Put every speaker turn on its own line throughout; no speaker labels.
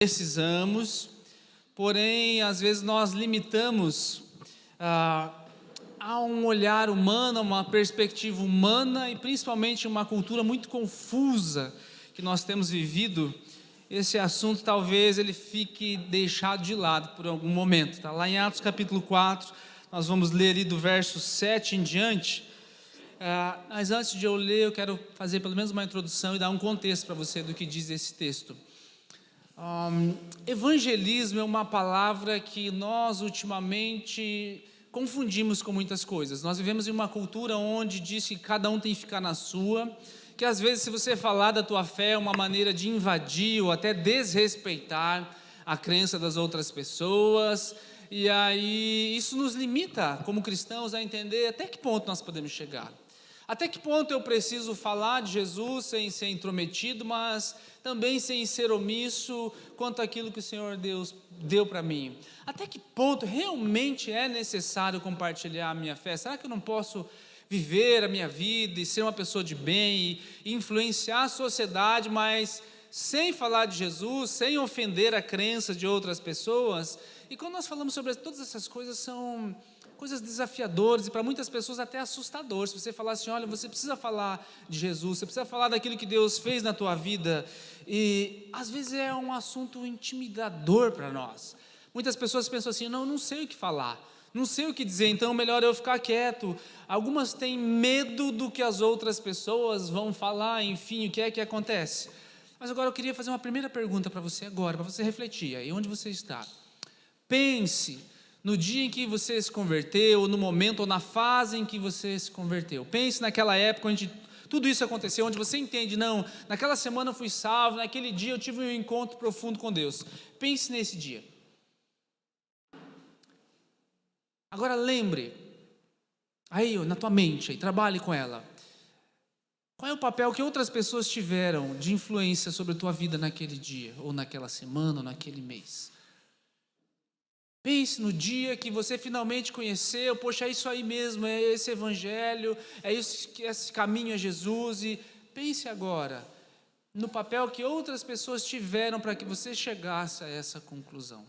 Precisamos, porém, às vezes nós limitamos a um olhar humano, a uma perspectiva humana e principalmente uma cultura muito confusa que nós temos vivido. Esse assunto talvez ele fique deixado de lado por algum momento. Está lá em Atos capítulo 4, nós vamos ler ali do verso 7 em diante. Mas antes de eu ler, eu quero fazer pelo menos uma introdução e dar um contexto para você do que diz esse texto. Evangelismo é uma palavra que nós ultimamente confundimos com muitas coisas. Nós vivemos em uma cultura onde diz que cada um tem que ficar na sua, que às vezes se você falar da tua fé é uma maneira de invadir ou até desrespeitar a crença das outras pessoas, e aí isso nos limita como cristãos a entender até que ponto nós podemos chegar. Até que ponto eu preciso falar de Jesus sem ser intrometido, mas também sem ser omisso quanto àquilo que o Senhor Deus deu para mim? Até que ponto realmente é necessário compartilhar a minha fé? Será que eu não posso viver a minha vida e ser uma pessoa de bem e influenciar a sociedade, mas sem falar de Jesus, sem ofender a crença de outras pessoas? E quando nós falamos sobre todas essas coisas, são coisas desafiadoras e para muitas pessoas até assustadoras. Se você falar assim, olha, você precisa falar de Jesus, você precisa falar daquilo que Deus fez na tua vida, e às vezes é um assunto intimidador para nós. Muitas pessoas pensam assim, não sei o que falar, não sei o que dizer, então melhor eu ficar quieto. Algumas têm medo do que as outras pessoas vão falar, enfim, o que é que acontece? Mas agora eu queria fazer uma primeira pergunta para você agora, para você refletir aí onde você está. Pense no dia em que você se converteu, no momento ou na fase em que você se converteu. Pense naquela época onde tudo isso aconteceu, onde você entende, não, naquela semana eu fui salvo, naquele dia eu tive um encontro profundo com Deus. Pense nesse dia. Agora lembre, aí na tua mente, aí, trabalhe com ela. Qual é o papel que outras pessoas tiveram de influência sobre a tua vida naquele dia, ou naquela semana, ou naquele mês? Pense no dia que você finalmente conheceu, poxa, é isso aí mesmo, é esse evangelho, esse caminho é Jesus, e pense agora no papel que outras pessoas tiveram para que você chegasse a essa conclusão.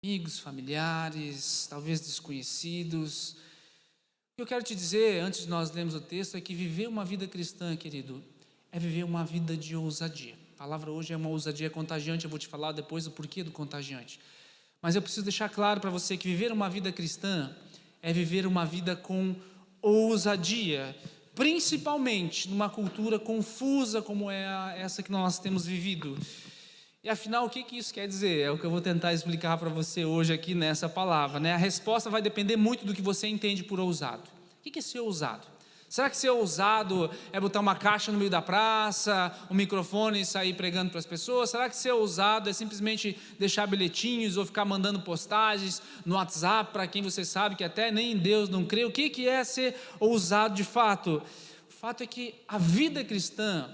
Amigos, familiares, talvez desconhecidos. O que eu quero te dizer, antes de nós lermos o texto, é que viver uma vida cristã, querido, é viver uma vida de ousadia. A palavra hoje é uma ousadia contagiante, eu vou te falar depois o porquê do contagiante. Mas eu preciso deixar claro para você que viver uma vida cristã é viver uma vida com ousadia, principalmente numa cultura confusa como é essa que nós temos vivido. E afinal, o que isso quer dizer? É o que eu vou tentar explicar para você hoje aqui nessa palavra, né? A resposta vai depender muito do que você entende por ousado. O que é ser ousado? Será que ser ousado é botar uma caixa no meio da praça, um microfone e sair pregando para as pessoas? Será que ser ousado é simplesmente deixar bilhetinhos ou ficar mandando postagens no WhatsApp para quem você sabe que até nem em Deus não crê? O que é ser ousado de fato? O fato é que a vida cristã,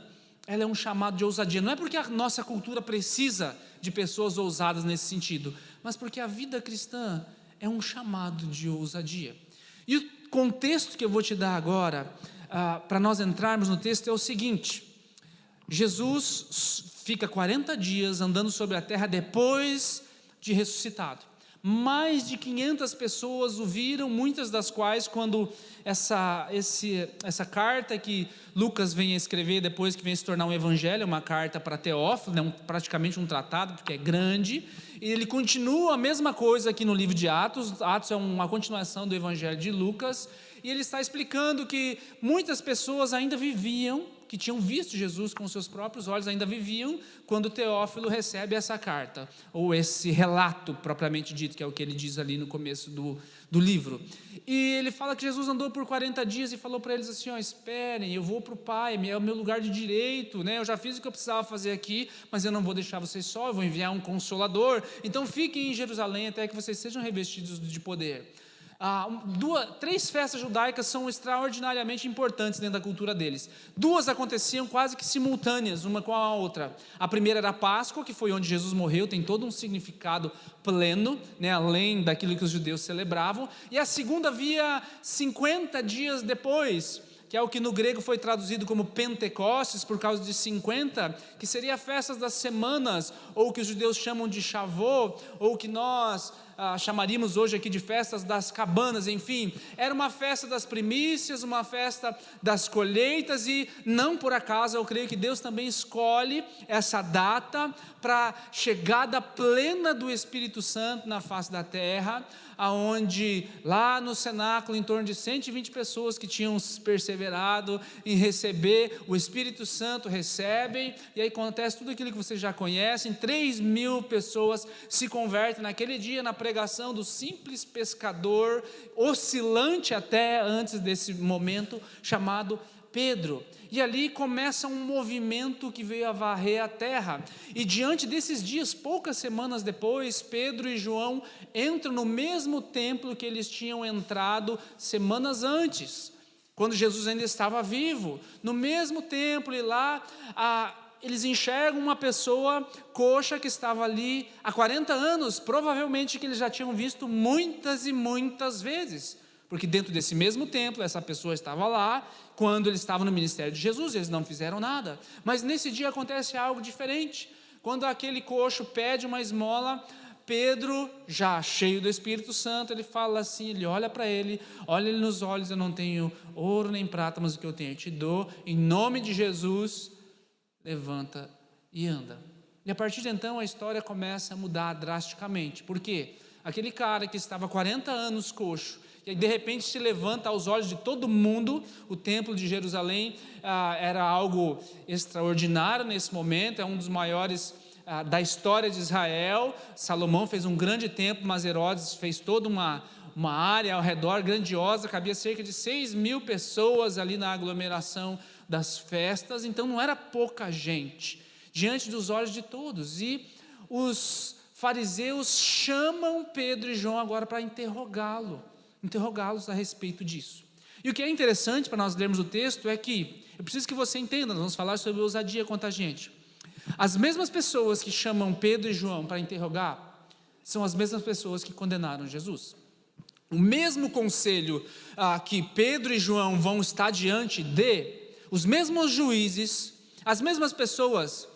ela é um chamado de ousadia. Não é porque a nossa cultura precisa de pessoas ousadas nesse sentido, mas porque a vida cristã é um chamado de ousadia. E o contexto que eu vou te dar agora, para nós entrarmos no texto, é o seguinte: Jesus fica 40 dias andando sobre a terra depois de ressuscitado. Mais de 500 pessoas o viram, muitas das quais, quando essa carta que Lucas vem a escrever depois que vem se tornar um evangelho, uma carta para Teófilo, né, praticamente um tratado, porque é grande, e ele continua a mesma coisa aqui no livro de Atos. Atos é uma continuação do evangelho de Lucas, e ele está explicando que muitas pessoas ainda viviam, que tinham visto Jesus com seus próprios olhos, ainda viviam quando Teófilo recebe essa carta, ou esse relato propriamente dito, que é o que ele diz ali no começo do livro. E ele fala que Jesus andou por 40 dias e falou para eles assim, esperem, eu vou para o Pai, é o meu lugar de direito, né? Eu já fiz o que eu precisava fazer aqui, mas eu não vou deixar vocês só, eu vou enviar um Consolador, então fiquem em Jerusalém até que vocês sejam revestidos de poder. 3 festas judaicas são extraordinariamente importantes dentro da cultura deles. 2 aconteciam quase que simultâneas, uma com a outra. A primeira era a Páscoa, que foi onde Jesus morreu, tem todo um significado pleno, né, além daquilo que os judeus celebravam. E a segunda havia 50 dias depois, que é o que no grego foi traduzido como Pentecostes, por causa de 50, que seria a festa das semanas, ou que os judeus chamam de Shavuot, ou que nós chamaríamos hoje aqui de festas das cabanas, enfim, era uma festa das primícias, uma festa das colheitas, e não por acaso eu creio que Deus também escolhe essa data para a chegada plena do Espírito Santo na face da terra, aonde lá no cenáculo em torno de 120 pessoas que tinham perseverado em receber o Espírito Santo recebem, e aí acontece tudo aquilo que vocês já conhecem. 3.000 pessoas se convertem naquele dia na pregação do simples pescador, oscilante até antes desse momento, chamado Pedro. E ali começa um movimento que veio a varrer a terra, e diante desses dias, poucas semanas depois, Pedro e João entram no mesmo templo que eles tinham entrado semanas antes, quando Jesus ainda estava vivo, no mesmo templo, e lá eles enxergam uma pessoa coxa que estava ali há 40 anos, provavelmente que eles já tinham visto muitas e muitas vezes, porque dentro desse mesmo templo, essa pessoa estava lá, quando eles estavam no ministério de Jesus, eles não fizeram nada, mas nesse dia acontece algo diferente, quando aquele coxo pede uma esmola, Pedro, já cheio do Espírito Santo, ele fala assim, ele olha para ele, olha ele nos olhos, eu não tenho ouro nem prata, mas o que eu tenho eu te dou, em nome de Jesus, levanta e anda. E a partir de então a história começa a mudar drasticamente, porque aquele cara que estava 40 anos coxo, e aí de repente se levanta aos olhos de todo mundo. O templo de Jerusalém era algo extraordinário nesse momento, é um dos maiores da história de Israel. Salomão fez um grande templo, mas Herodes fez toda uma área ao redor grandiosa, cabia cerca de 6.000 pessoas ali na aglomeração das festas, então não era pouca gente, diante dos olhos de todos, e os fariseus chamam Pedro e João agora para interrogá-los a respeito disso. E o que é interessante para nós lermos o texto é que, eu preciso que você entenda, nós vamos falar sobre ousadia contra a gente. As mesmas pessoas que chamam Pedro e João para interrogar, são as mesmas pessoas que condenaram Jesus. O mesmo conselho que Pedro e João vão estar diante de, os mesmos juízes, as mesmas pessoas,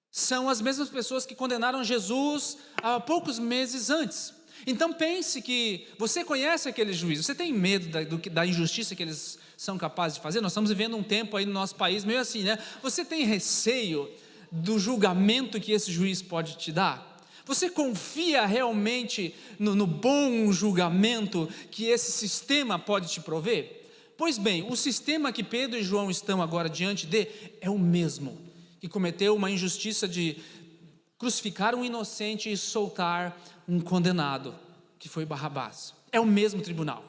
são as mesmas pessoas que condenaram Jesus há poucos meses antes. Então pense que você conhece aqueles juízes, você tem medo da injustiça que eles são capazes de fazer? Nós estamos vivendo um tempo aí no nosso país meio assim, né? Você tem receio do julgamento que esse juiz pode te dar? Você confia realmente no bom julgamento que esse sistema pode te prover? Pois bem, o sistema que Pedro e João estão agora diante de é o mesmo, que cometeu uma injustiça de crucificar um inocente e soltar um condenado, que foi Barrabás. É o mesmo tribunal.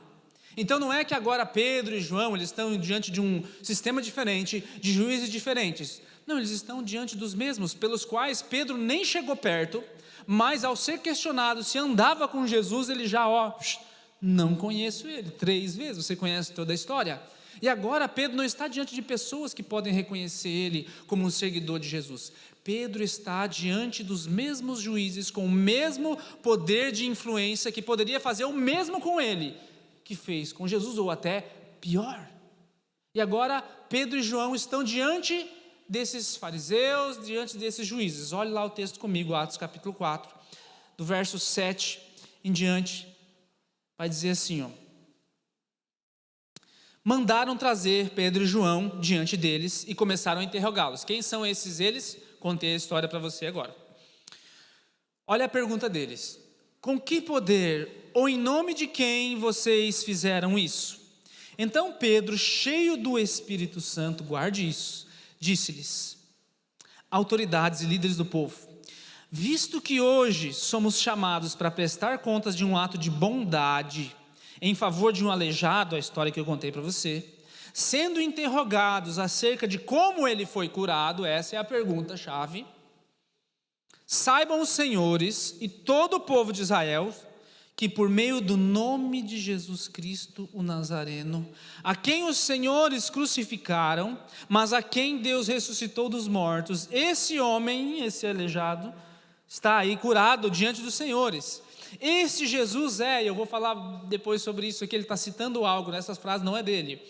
Então não é que agora Pedro e João eles estão diante de um sistema diferente, de juízes diferentes. Não, eles estão diante dos mesmos, pelos quais Pedro nem chegou perto, mas ao ser questionado se andava com Jesus, ele já, não conheço ele, 3 vezes, você conhece toda a história. E agora Pedro não está diante de pessoas que podem reconhecer ele como um seguidor de Jesus. Pedro está diante dos mesmos juízes, com o mesmo poder de influência, que poderia fazer o mesmo com ele, que fez com Jesus, ou até pior. E agora Pedro e João estão diante desses fariseus, diante desses juízes. Olhe lá o texto comigo, Atos capítulo 4, do verso 7 em diante, vai dizer assim, mandaram trazer Pedro e João diante deles e começaram a interrogá-los. Quem são esses eles? Contei a história para você agora. Olha a pergunta deles: com que poder ou em nome de quem vocês fizeram isso? Então Pedro, cheio do Espírito Santo, guarde isso, disse-lhes: autoridades e líderes do povo, visto que hoje somos chamados para prestar contas de um ato de bondade em favor de um aleijado, a história que eu contei para você, sendo interrogados acerca de como ele foi curado, essa é a pergunta-chave, saibam os senhores e todo o povo de Israel, que por meio do nome de Jesus Cristo, o Nazareno, a quem os senhores crucificaram, mas a quem Deus ressuscitou dos mortos, esse homem, esse aleijado, está aí curado diante dos senhores. Esse Jesus eu vou falar depois sobre isso aqui, ele está citando algo, nessas frases não é dele.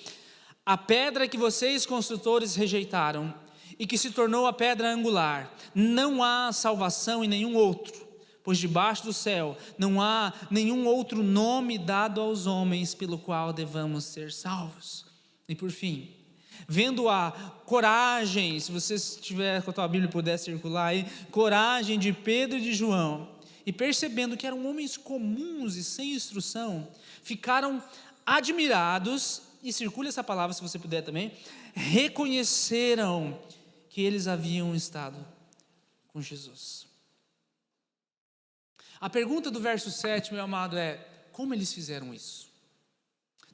a pedra que vocês construtores rejeitaram e que se tornou a pedra angular, não há salvação em nenhum outro, pois debaixo do céu não há nenhum outro nome dado aos homens pelo qual devamos ser salvos. E por fim, vendo a coragem, se você estiver com a tua Bíblia e puder circular aí, coragem de Pedro e de João, e percebendo que eram homens comuns e sem instrução, ficaram admirados, e circule essa palavra se você puder também, reconheceram que eles haviam estado com Jesus. A pergunta do verso 7, meu amado, é: como eles fizeram isso?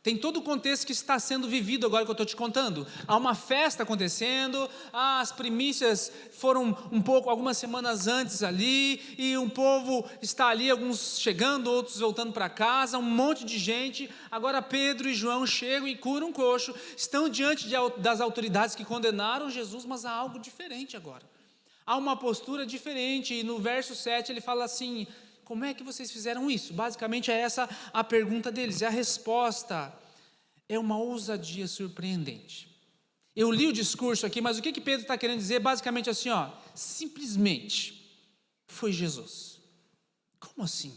Tem todo o contexto que está sendo vivido agora que eu estou te contando. Há uma festa acontecendo, as primícias foram algumas semanas antes ali, e um povo está ali, alguns chegando, outros voltando para casa, um monte de gente. Agora Pedro e João chegam e curam um coxo, estão diante das autoridades que condenaram Jesus, mas há algo diferente agora. Há uma postura diferente, e no verso 7 ele fala assim: como é que vocês fizeram isso? Basicamente é essa a pergunta deles, e a resposta é uma ousadia surpreendente. Eu li o discurso aqui, mas o que Pedro está querendo dizer? Basicamente assim, simplesmente foi Jesus. Como assim?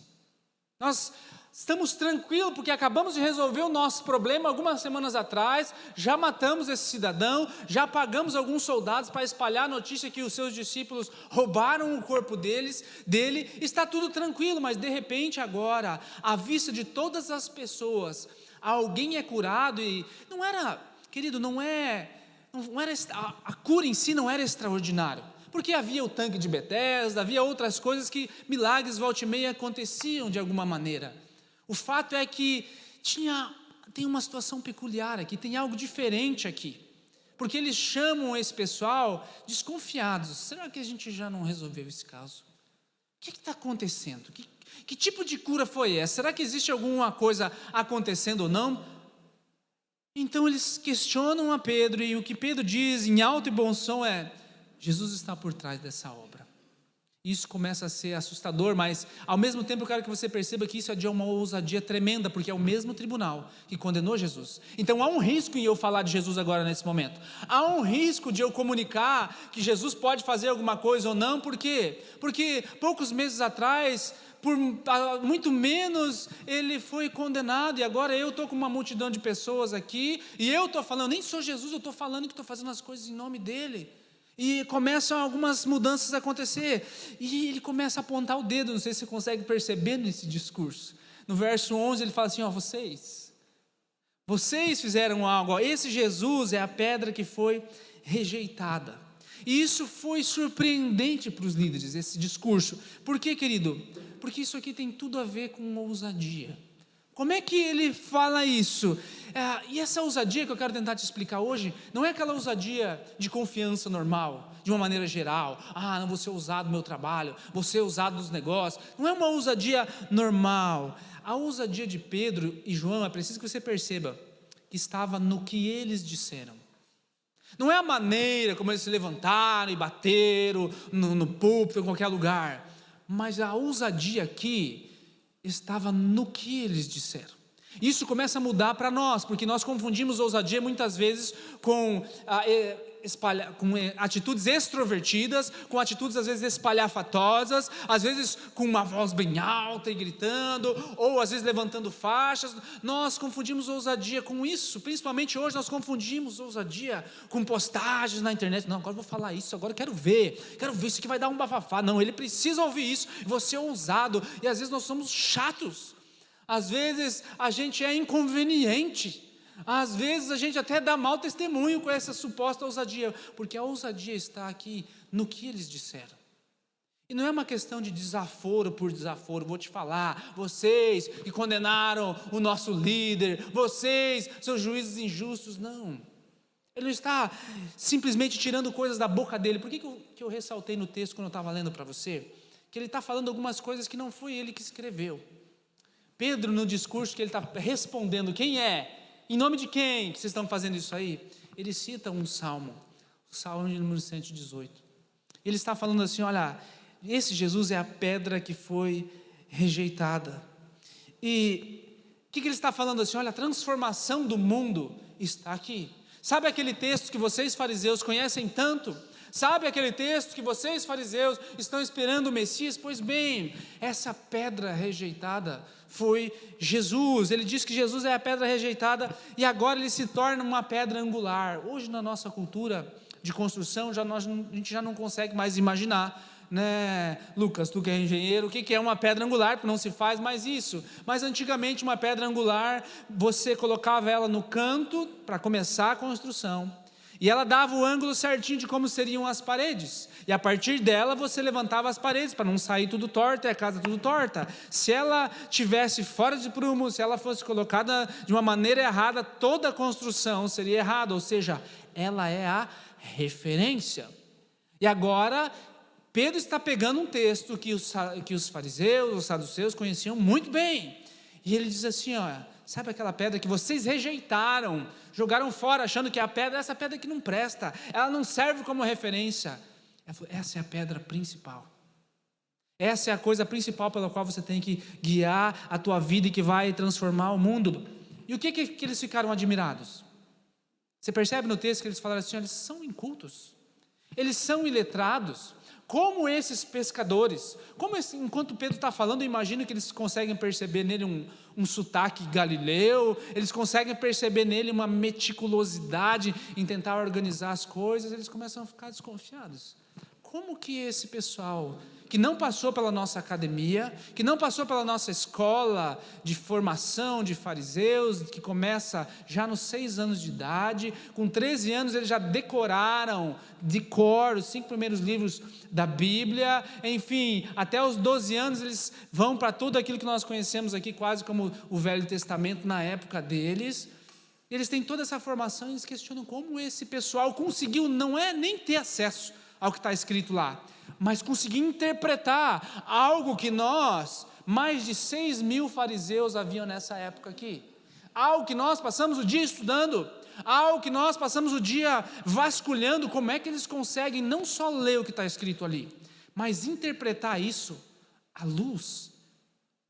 Nós estamos tranquilos porque acabamos de resolver o nosso problema algumas semanas atrás, já matamos esse cidadão, já pagamos alguns soldados para espalhar a notícia que os seus discípulos roubaram o corpo dele, está tudo tranquilo, mas de repente agora, à vista de todas as pessoas, alguém é curado e não era, querido, a cura em si não era extraordinário, porque havia o tanque de Betesda, havia outras coisas que milagres volta e meia aconteciam de alguma maneira. O fato é que tem uma situação peculiar aqui, tem algo diferente aqui, porque eles chamam esse pessoal desconfiados. Será que a gente já não resolveu esse caso? O que está acontecendo? Que tipo de cura foi essa? Será que existe alguma coisa acontecendo ou não? Então eles questionam a Pedro, e o que Pedro diz em alto e bom som é: Jesus está por trás dessa obra. Isso começa a ser assustador, mas ao mesmo tempo eu quero que você perceba que isso é de uma ousadia tremenda, porque é o mesmo tribunal que condenou Jesus. Então há um risco em eu falar de Jesus agora nesse momento. Há um risco de eu comunicar que Jesus pode fazer alguma coisa ou não. Por quê? Porque poucos meses atrás, por muito menos, ele foi condenado, e agora eu estou com uma multidão de pessoas aqui, e eu estou falando, nem sou Jesus, eu estou falando que estou fazendo as coisas em nome dele. E começam algumas mudanças a acontecer, e ele começa a apontar o dedo. Não sei se você consegue perceber nesse discurso. No verso 11 ele fala assim: vocês fizeram algo, esse Jesus é a pedra que foi rejeitada. E isso foi surpreendente para os líderes, esse discurso. Por quê, querido? Porque isso aqui tem tudo a ver com ousadia. Como é que ele fala isso? E essa ousadia que eu quero tentar te explicar hoje, não é aquela ousadia de confiança normal, de uma maneira geral. Não vou ser ousado no meu trabalho, vou ser ousado nos negócios. Não é uma ousadia normal. A ousadia de Pedro e João, é preciso que você perceba, que estava no que eles disseram. Não é a maneira como eles se levantaram e bateram no púlpito, em qualquer lugar. Mas a ousadia aqui estava no que eles disseram. Isso começa a mudar para nós, porque nós confundimos ousadia muitas vezes com atitudes extrovertidas, com atitudes às vezes espalhafatosas, às vezes com uma voz bem alta e gritando, ou às vezes levantando faixas. Nós confundimos ousadia com isso, principalmente hoje nós confundimos ousadia com postagens na internet. Não, agora eu vou falar isso, agora eu quero ver isso aqui vai dar um bafafá. Não, ele precisa ouvir isso, você é ousado, e às vezes nós somos chatos, às vezes a gente é inconveniente, às vezes a gente até dá mau testemunho com essa suposta ousadia, porque a ousadia está aqui no que eles disseram. E não é uma questão de desaforo por desaforo. Vou te falar, vocês que condenaram o nosso líder, vocês, seus juízes injustos. Não, ele não está simplesmente tirando coisas da boca dele. Por que eu ressaltei no texto quando eu estava lendo para você? Que ele está falando algumas coisas que não foi ele que escreveu. Pedro, no discurso que ele está respondendo, quem é? Em nome de quem que vocês estão fazendo isso aí? Ele cita um salmo, o salmo de número 118. Ele está falando assim: olha, esse Jesus é a pedra que foi rejeitada. E o que ele está falando assim? Olha, a transformação do mundo está aqui. Sabe aquele texto que vocês fariseus conhecem tanto? Sabe aquele texto que vocês fariseus estão esperando o Messias? Pois bem, essa pedra rejeitada foi Jesus. Ele diz que Jesus é a pedra rejeitada e agora ele se torna uma pedra angular. Hoje na nossa cultura de construção, a gente já não consegue mais imaginar, né, Lucas, tu que é engenheiro, o que é uma pedra angular, porque não se faz mais isso. Mas antigamente uma pedra angular, você colocava ela no canto para começar a construção, e ela dava o ângulo certinho de como seriam as paredes, e a partir dela você levantava as paredes, para não sair tudo torto e a casa tudo torta. Se ela tivesse fora de prumo, se ela fosse colocada de uma maneira errada, toda a construção seria errada, ou seja, ela é a referência. E agora Pedro está pegando um texto que os fariseus, os saduceus conheciam muito bem, e ele diz assim, sabe aquela pedra que vocês rejeitaram, jogaram fora, achando que essa pedra que não presta, ela não serve como referência. Essa é a pedra principal, essa é a coisa principal pela qual você tem que guiar a tua vida e que vai transformar o mundo. E o que eles ficaram admirados? Você percebe no texto que eles falaram assim, eles são incultos, eles são iletrados, como esses pescadores, enquanto Pedro está falando, eu imagino que eles conseguem perceber nele um sotaque galileu, eles conseguem perceber nele uma meticulosidade em tentar organizar as coisas, eles começam a ficar desconfiados. Como que esse pessoal, que não passou pela nossa academia, que não passou pela nossa escola de formação de fariseus, que começa já nos 6 anos de idade, com 13 anos eles já decoraram de cor os 5 primeiros livros da Bíblia, enfim, até os 12 anos eles vão para tudo aquilo que nós conhecemos aqui, quase como o Velho Testamento na época deles. Eles têm toda essa formação e eles questionam como esse pessoal conseguiu, não é nem ter acesso ao que está escrito lá, mas conseguir interpretar algo que mais de 6.000 fariseus haviam nessa época aqui, algo que nós passamos o dia estudando, algo que nós passamos o dia vasculhando, como é que eles conseguem não só ler o que está escrito ali, mas interpretar isso à luz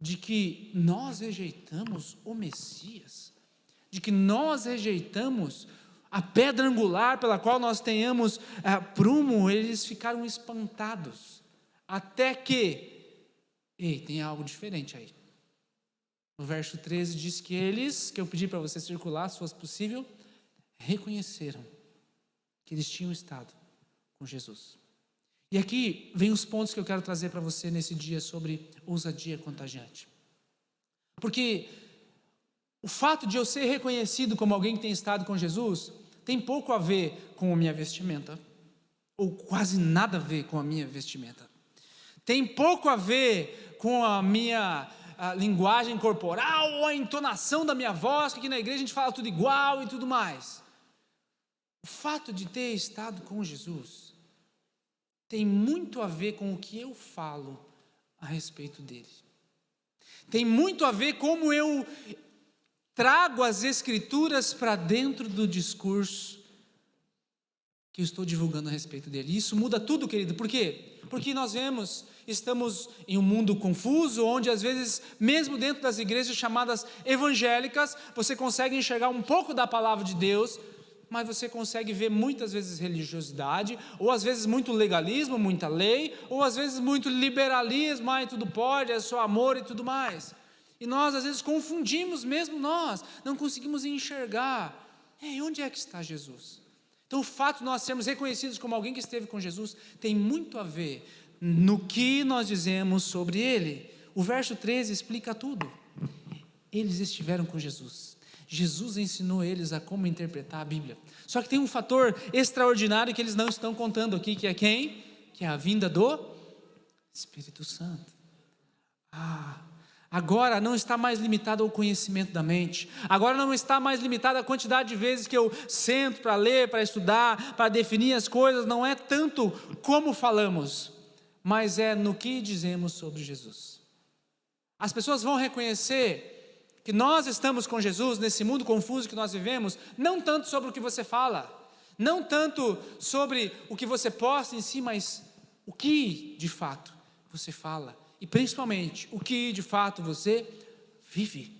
de que nós rejeitamos o Messias, de que nós rejeitamos a pedra angular pela qual nós tenhamos prumo. Eles ficaram espantados, até que, tem algo diferente aí. No verso 13 diz que eles, que eu pedi para você circular, se fosse possível, reconheceram que eles tinham estado com Jesus. E aqui vem os pontos que eu quero trazer para você nesse dia sobre ousadia contagiante. Porque o fato de eu ser reconhecido como alguém que tem estado com Jesus tem pouco a ver com a minha vestimenta, ou quase nada a ver com a minha vestimenta. Tem pouco a ver com a minha linguagem corporal, ou a entonação da minha voz, que aqui na igreja a gente fala tudo igual e tudo mais. O fato de ter estado com Jesus tem muito a ver com o que eu falo a respeito dele. Tem muito a ver como eu trago as Escrituras para dentro do discurso que eu estou divulgando a respeito dele. Isso muda tudo, querido. Por quê? Porque nós estamos em um mundo confuso, onde às vezes, mesmo dentro das igrejas chamadas evangélicas, você consegue enxergar um pouco da palavra de Deus, mas você consegue ver muitas vezes religiosidade, ou às vezes muito legalismo, muita lei, ou às vezes muito liberalismo, tudo pode, é só amor e tudo mais. E nós às vezes confundimos, mesmo nós, não conseguimos enxergar, onde é que está Jesus? Então o fato de nós sermos reconhecidos como alguém que esteve com Jesus, tem muito a ver no que nós dizemos sobre Ele. O verso 13 explica tudo. Eles estiveram com Jesus, Jesus ensinou eles a como interpretar a Bíblia. Só que tem um fator extraordinário que eles não estão contando aqui, que é quem? Que é a vinda do Espírito Santo. Agora não está mais limitado ao conhecimento da mente, agora não está mais limitado à quantidade de vezes que eu sento para ler, para estudar, para definir as coisas. Não é tanto como falamos, mas é no que dizemos sobre Jesus. As pessoas vão reconhecer que nós estamos com Jesus nesse mundo confuso que nós vivemos, não tanto sobre o que você fala, não tanto sobre o que você posta em si, mas o que de fato você fala. E principalmente, o que de fato você vive.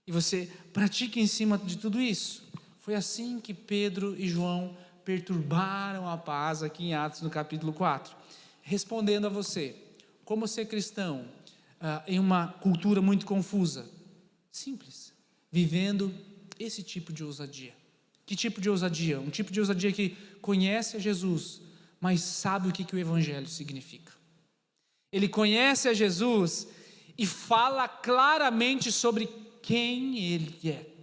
E você pratica em cima de tudo isso. Foi assim que Pedro e João perturbaram a paz aqui em Atos no capítulo 4. Respondendo a você, como ser cristão em uma cultura muito confusa? Simples, vivendo esse tipo de ousadia. Que tipo de ousadia? Um tipo de ousadia que conhece a Jesus, mas sabe o que o Evangelho significa. Ele conhece a Jesus e fala claramente sobre quem Ele é.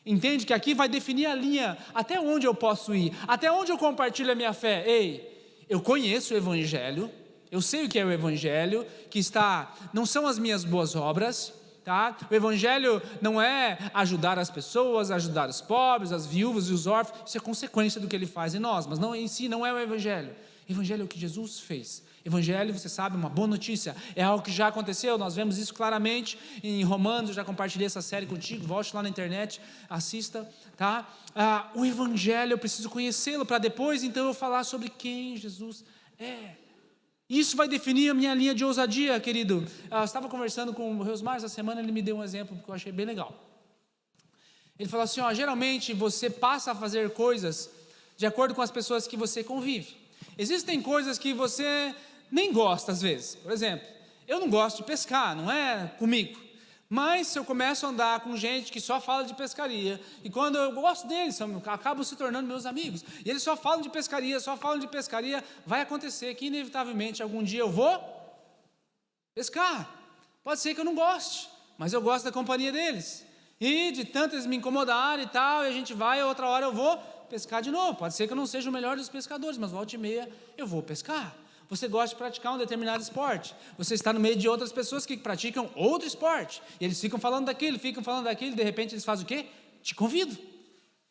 Entende que aqui vai definir a linha, até onde eu posso ir, até onde eu compartilho a minha fé. Ei, eu conheço o Evangelho, eu sei o que é o Evangelho, não são as minhas boas obras, tá? O Evangelho não é ajudar as pessoas, ajudar os pobres, as viúvas e os órfãos, isso é consequência do que Ele faz em nós, mas não, em si não é o Evangelho. O Evangelho é o que Jesus fez. Evangelho, você sabe, uma boa notícia, é algo que já aconteceu, nós vemos isso claramente em Romanos, eu já compartilhei essa série contigo, volte lá na internet, assista, tá? O Evangelho, eu preciso conhecê-lo, para depois então eu falar sobre quem Jesus é. Isso vai definir a minha linha de ousadia, querido. Eu estava conversando com o Reusmar essa semana, ele me deu um exemplo que eu achei bem legal. Ele falou assim, geralmente você passa a fazer coisas de acordo com as pessoas que você convive. Existem coisas que você nem gosta às vezes. Por exemplo, eu não gosto de pescar, não é comigo. Mas se eu começo a andar com gente que só fala de pescaria, e quando eu gosto deles, acabam se tornando meus amigos, e eles só falam de pescaria, vai acontecer que inevitavelmente algum dia eu vou pescar. Pode ser que eu não goste, mas eu gosto da companhia deles. E de tanto eles me incomodarem e tal, e a gente vai, outra hora eu vou pescar de novo. Pode ser que eu não seja o melhor dos pescadores, mas volta e meia eu vou pescar. Você gosta de praticar um determinado esporte, você está no meio de outras pessoas que praticam outro esporte, e eles ficam falando daquilo, de repente eles fazem o quê? Te convido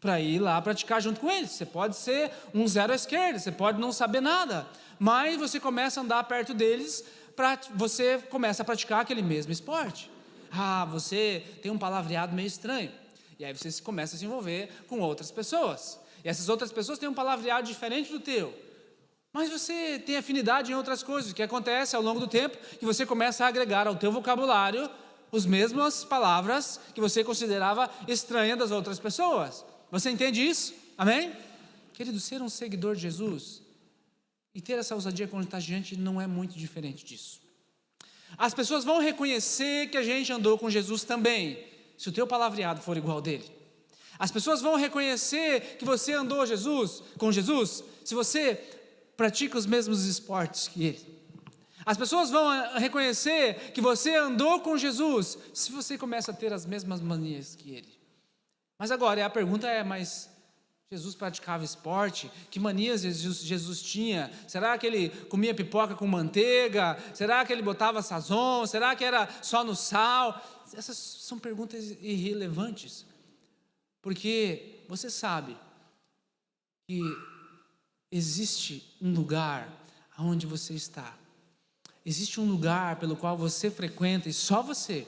para ir lá praticar junto com eles. Você pode ser um zero à esquerda, você pode não saber nada, mas você começa a andar perto deles, você começa a praticar aquele mesmo esporte. Você tem um palavreado meio estranho, e aí você começa a se envolver com outras pessoas, e essas outras pessoas têm um palavreado diferente do teu, mas você tem afinidade em outras coisas. O que acontece ao longo do tempo, que você começa a agregar ao teu vocabulário as mesmas palavras que você considerava estranhas das outras pessoas. Você entende isso? Amém? Querido, ser um seguidor de Jesus e ter essa ousadia contagiante não é muito diferente disso. As pessoas vão reconhecer que a gente andou com Jesus também, se o teu palavreado for igual dele. As pessoas vão reconhecer que você andou com Jesus, se você pratica os mesmos esportes que ele. As pessoas vão reconhecer que você andou com Jesus, se você começa a ter as mesmas manias que ele. Mas agora, a pergunta é, mas Jesus praticava esporte? Que manias Jesus tinha? Será que ele comia pipoca com manteiga? Será que ele botava sazon? Será que era só no sal? Essas são perguntas irrelevantes, porque você sabe que existe um lugar onde você está, existe um lugar pelo qual você frequenta, e só você,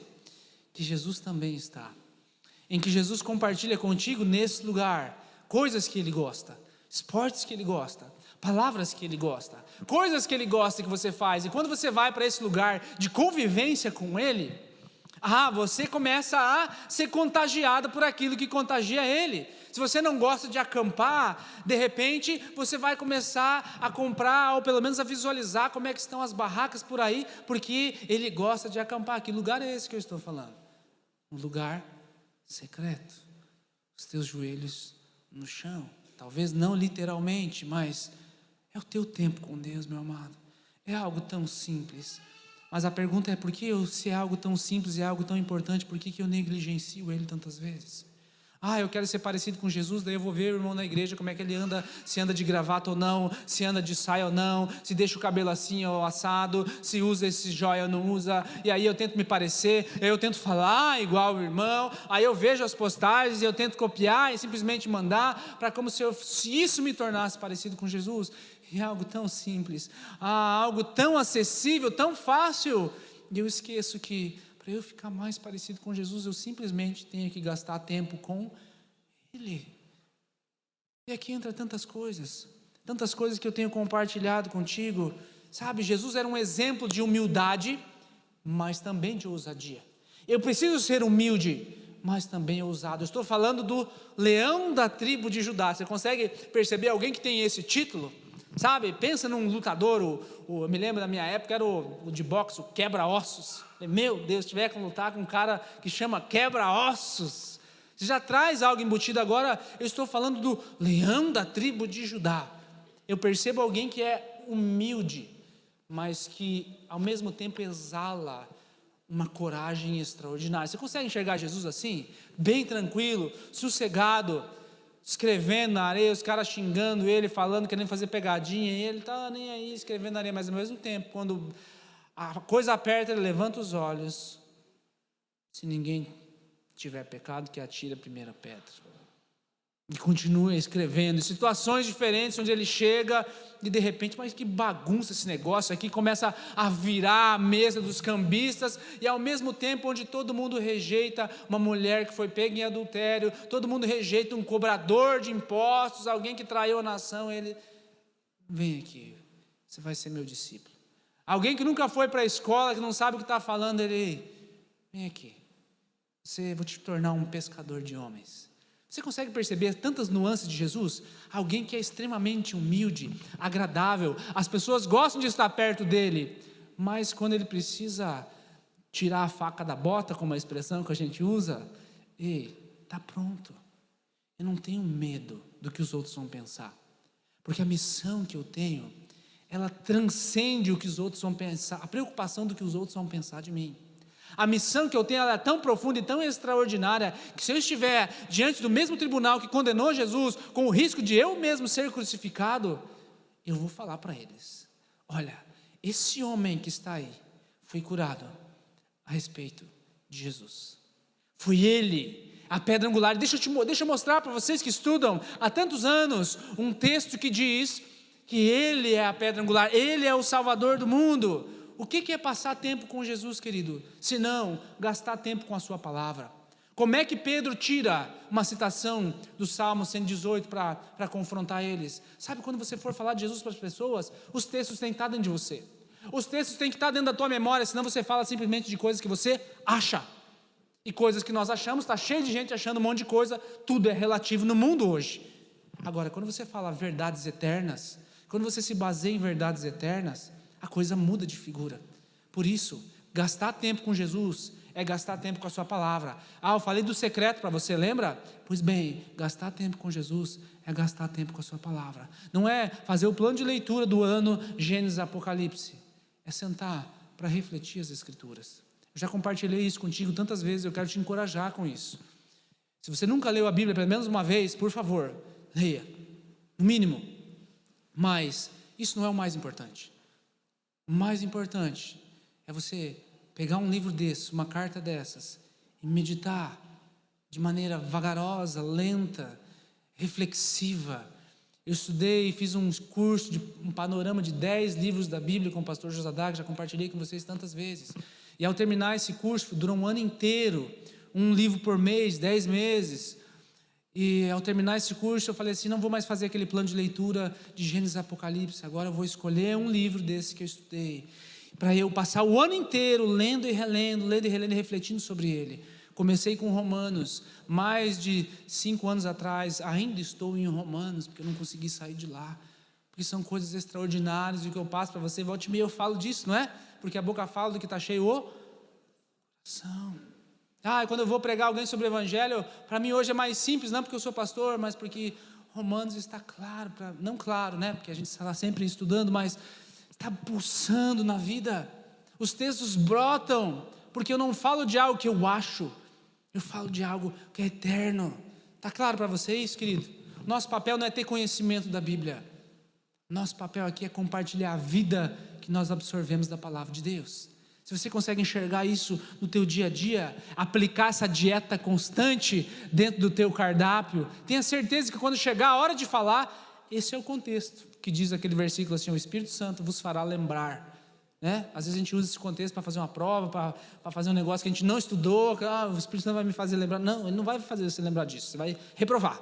que Jesus também está, em que Jesus compartilha contigo nesse lugar, coisas que Ele gosta, esportes que Ele gosta, palavras que Ele gosta, coisas que Ele gosta que você faz, e quando você vai para esse lugar de convivência com Ele, você começa a ser contagiado por aquilo que contagia Ele. Se você não gosta de acampar, de repente você vai começar a comprar, ou pelo menos a visualizar como é que estão as barracas por aí, porque Ele gosta de acampar. Que lugar é esse que eu estou falando? Um lugar secreto, os teus joelhos no chão, talvez não literalmente, mas é o teu tempo com Deus, meu amado. É algo tão simples, mas a pergunta é, por que se é algo tão simples e é algo tão importante, por que eu negligencio Ele tantas vezes? Eu quero ser parecido com Jesus, daí eu vou ver o irmão na igreja, como é que ele anda, se anda de gravata ou não, se anda de saia ou não, se deixa o cabelo assim ou assado, se usa esse joia ou não usa, e aí eu tento me parecer, eu tento falar igual o irmão, aí eu vejo as postagens e eu tento copiar e simplesmente mandar, para como se isso me tornasse parecido com Jesus. E é algo tão simples, algo tão acessível, tão fácil, e eu esqueço que para eu ficar mais parecido com Jesus, eu simplesmente tenho que gastar tempo com Ele. E aqui entra tantas coisas que eu tenho compartilhado contigo. Sabe, Jesus era um exemplo de humildade, mas também de ousadia. Eu preciso ser humilde, mas também ousado. Eu estou falando do leão da tribo de Judá. Você consegue perceber alguém que tem esse título? Sabe, pensa num lutador, eu me lembro da minha época, era o de boxe, o quebra-ossos. Meu Deus, se tiver que lutar com um cara que chama quebra-ossos, você já traz algo embutido. Agora eu estou falando do leão da tribo de Judá. Eu percebo alguém que é humilde, mas que ao mesmo tempo exala uma coragem extraordinária. Você consegue enxergar Jesus assim? Bem tranquilo, sossegado, escrevendo na areia, os caras xingando ele, falando, querendo fazer pegadinha, e ele está nem aí escrevendo na areia, mas ao mesmo tempo, quando a coisa aperta, ele levanta os olhos. Se ninguém tiver pecado, que atire a primeira pedra. E continua escrevendo, em situações diferentes, onde ele chega e de repente, mas que bagunça esse negócio aqui, começa a virar a mesa dos cambistas, e ao mesmo tempo onde todo mundo rejeita uma mulher que foi pega em adultério, todo mundo rejeita um cobrador de impostos, alguém que traiu a nação, ele, vem aqui, você vai ser meu discípulo. Alguém que nunca foi para a escola, que não sabe o que está falando, ele, vem aqui, vou te tornar um pescador de homens. Você consegue perceber tantas nuances de Jesus? Alguém que é extremamente humilde, agradável, as pessoas gostam de estar perto dele, mas quando ele precisa tirar a faca da bota, como a expressão que a gente usa, está pronto. Eu não tenho medo do que os outros vão pensar, porque a missão que eu tenho, ela transcende o que os outros vão pensar, a preocupação do que os outros vão pensar de mim. A missão que eu tenho, ela é tão profunda e tão extraordinária, que se eu estiver diante do mesmo tribunal que condenou Jesus, com o risco de eu mesmo ser crucificado, eu vou falar para eles, olha, esse homem que está aí, foi curado a respeito de Jesus, foi ele, a pedra angular. Deixa eu mostrar para vocês que estudam há tantos anos, um texto que diz que ele é a pedra angular, ele é o Salvador do mundo. O que é passar tempo com Jesus, querido? Se não, gastar tempo com a sua palavra. Como é que Pedro tira uma citação do Salmo 118 para confrontar eles? Sabe, quando você for falar de Jesus para as pessoas, os textos têm que estar dentro de você. Os textos têm que estar dentro da tua memória, senão você fala simplesmente de coisas que você acha. E coisas que nós achamos, está cheio de gente achando um monte de coisa, tudo é relativo no mundo hoje. Agora, quando você fala verdades eternas, quando você se baseia em verdades eternas, a coisa muda de figura. Por isso, gastar tempo com Jesus é gastar tempo com a sua palavra. Eu falei do secreto para você, lembra? Pois bem, gastar tempo com Jesus é gastar tempo com a sua palavra. Não é fazer o plano de leitura do ano Gênesis Apocalipse. É sentar para refletir as Escrituras. Eu já compartilhei isso contigo tantas vezes, eu quero te encorajar com isso. Se você nunca leu a Bíblia pelo menos uma vez, por favor, leia, no mínimo. Mas isso não é o mais importante. O mais importante é você pegar um livro desse, uma carta dessas, e meditar de maneira vagarosa, lenta, reflexiva. Eu estudei e fiz um curso, um panorama de 10 livros da Bíblia com o pastor Josadag, já compartilhei com vocês tantas vezes. E ao terminar esse curso, durou um ano inteiro, um livro por mês, 10 meses. E ao terminar esse curso, eu falei assim, não vou mais fazer aquele plano de leitura de Gênesis e Apocalipse, agora eu vou escolher um livro desse que eu estudei, para eu passar o ano inteiro lendo e relendo e refletindo sobre ele. Comecei com Romanos, mais de 5 anos atrás, ainda estou em Romanos, porque eu não consegui sair de lá, porque são coisas extraordinárias, e o que eu passo para você, volta e meia eu falo disso, não é? Porque a boca fala do que está cheio o coração. E quando eu vou pregar alguém sobre o Evangelho, para mim hoje é mais simples, não porque eu sou pastor, mas porque Romanos está claro, não claro, né? Porque a gente está lá sempre estudando, mas está pulsando na vida. Os textos brotam, porque eu não falo de algo que eu acho, eu falo de algo que é eterno. Está claro para vocês, querido? Nosso papel não é ter conhecimento da Bíblia. Nosso papel aqui é compartilhar a vida que nós absorvemos da palavra de Deus. Se você consegue enxergar isso no teu dia a dia, aplicar essa dieta constante dentro do teu cardápio, tenha certeza que quando chegar a hora de falar, esse é o contexto que diz aquele versículo assim, o Espírito Santo vos fará lembrar, né? Às vezes a gente usa esse contexto para fazer uma prova, para fazer um negócio que a gente não estudou, o Espírito Santo vai me fazer lembrar. Não, ele não vai fazer você lembrar disso, você vai reprovar.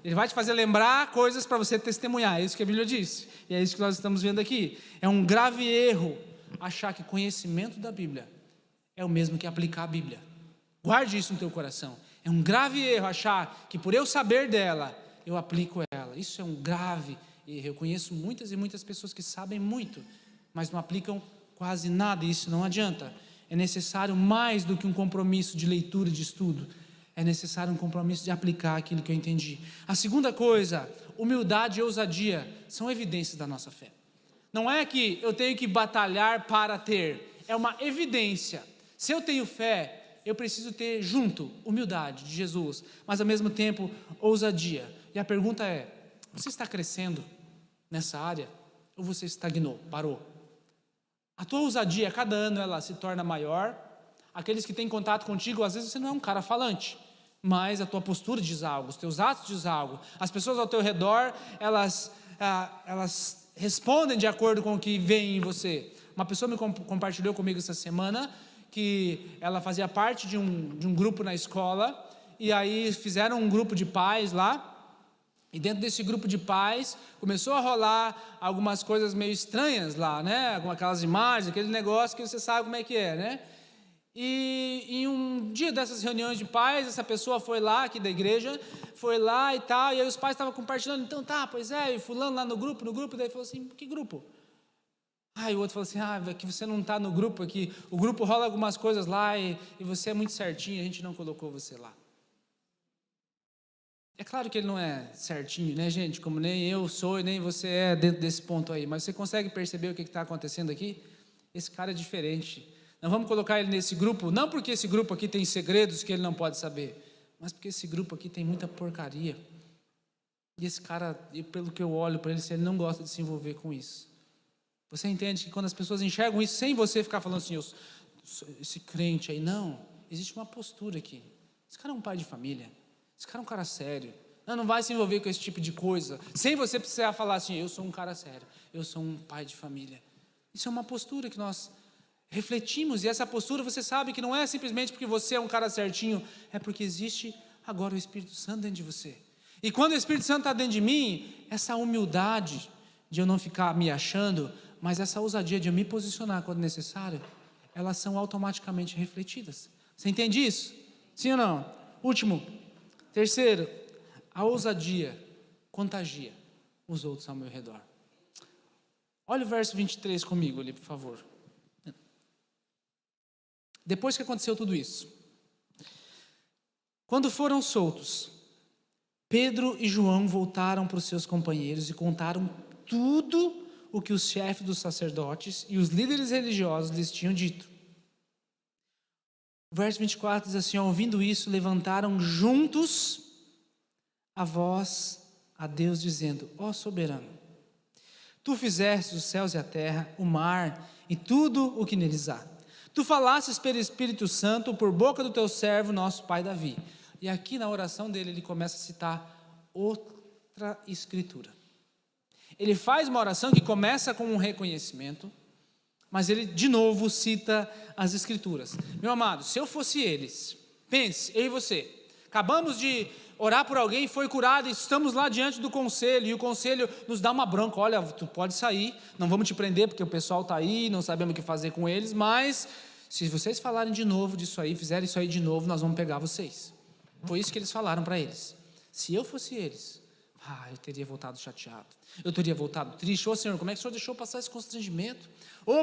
Ele vai te fazer lembrar coisas para você testemunhar, é isso que a Bíblia diz, e é isso que nós estamos vendo aqui. É um grave erro achar que conhecimento da Bíblia é o mesmo que aplicar a Bíblia. Guarde isso no teu coração. É um grave erro achar que por eu saber dela, eu aplico ela. Isso é um grave erro. Eu conheço muitas e muitas pessoas que sabem muito, mas não aplicam quase nada, e isso não adianta. É necessário mais do que um compromisso de leitura e de estudo. É necessário um compromisso de aplicar aquilo que eu entendi. A segunda coisa, humildade e ousadia são evidências da nossa fé. Não é que eu tenho que batalhar para ter, é uma evidência. Se eu tenho fé, eu preciso ter junto humildade de Jesus, mas ao mesmo tempo ousadia. E a pergunta é, você está crescendo nessa área ou você estagnou, parou? A tua ousadia, cada ano ela se torna maior. Aqueles que têm contato contigo, às vezes você não é um cara falante, mas a tua postura diz algo, os teus atos diz algo. As pessoas ao teu redor, elas respondem de acordo com o que vem em você. Uma pessoa me compartilhou comigo essa semana que ela fazia parte de um grupo na escola, e aí fizeram um grupo de pais lá, e dentro desse grupo de pais começou a rolar algumas coisas meio estranhas lá, né? Com aquelas imagens, aquele negócio que você sabe como é que é, né? E em um dia dessas reuniões de pais, essa pessoa foi lá, aqui da igreja, foi lá e tal, e aí os pais estavam compartilhando, então tá, pois é, e fulano lá no grupo, daí falou assim, que grupo? E o outro falou assim, é que você não está no grupo aqui, o grupo rola algumas coisas lá, e você é muito certinho, a gente não colocou você lá. É claro que ele não é certinho, né, gente? Como nem eu sou e nem você é dentro desse ponto aí. Mas você consegue perceber o que está acontecendo aqui? Esse cara é diferente. Não vamos colocar ele nesse grupo, não porque esse grupo aqui tem segredos que ele não pode saber, mas porque esse grupo aqui tem muita porcaria. E esse cara, pelo que eu olho para ele, ele não gosta de se envolver com isso. Você entende que quando as pessoas enxergam isso, sem você ficar falando assim, esse crente aí, não. Existe uma postura aqui. Esse cara é um pai de família. Esse cara é um cara sério, não vai se envolver com esse tipo de coisa, sem você precisar falar assim, eu sou um cara sério, eu sou um pai de família. Isso é uma postura que nós refletimos, e essa postura você sabe que não é simplesmente porque você é um cara certinho, é porque existe agora o Espírito Santo dentro de você. E quando o Espírito Santo está dentro de mim, essa humildade de eu não ficar me achando, mas essa ousadia de eu me posicionar quando necessário, elas são automaticamente refletidas. Você entende isso? Sim ou não? Último. Terceiro, a ousadia contagia os outros ao meu redor. Olha o verso 23 comigo ali, por favor. Depois que aconteceu tudo isso, quando foram soltos, Pedro e João voltaram para os seus companheiros e contaram tudo o que os chefes dos sacerdotes e os líderes religiosos lhes tinham dito. O verso 24 diz assim, ouvindo isso, levantaram juntos a voz a Deus, dizendo, ó soberano, tu fizeste os céus e a terra, o mar e tudo o que neles há. Tu falastes pelo Espírito Santo por boca do teu servo, nosso pai Davi. E aqui na oração dele, ele começa a citar outra escritura. Ele faz uma oração que começa com um reconhecimento, mas ele de novo cita as escrituras. Meu amado, se eu fosse eles, pense, eu e você, acabamos de orar por alguém, foi curado, e estamos lá diante do conselho, e o conselho nos dá uma bronca, olha, tu pode sair, não vamos te prender, porque o pessoal está aí, não sabemos o que fazer com eles, mas se vocês falarem de novo disso aí, fizerem isso aí de novo, nós vamos pegar vocês. Foi isso que eles falaram para eles. Se eu fosse eles, eu teria voltado chateado, eu teria voltado triste. Senhor, como é que o Senhor deixou passar esse constrangimento?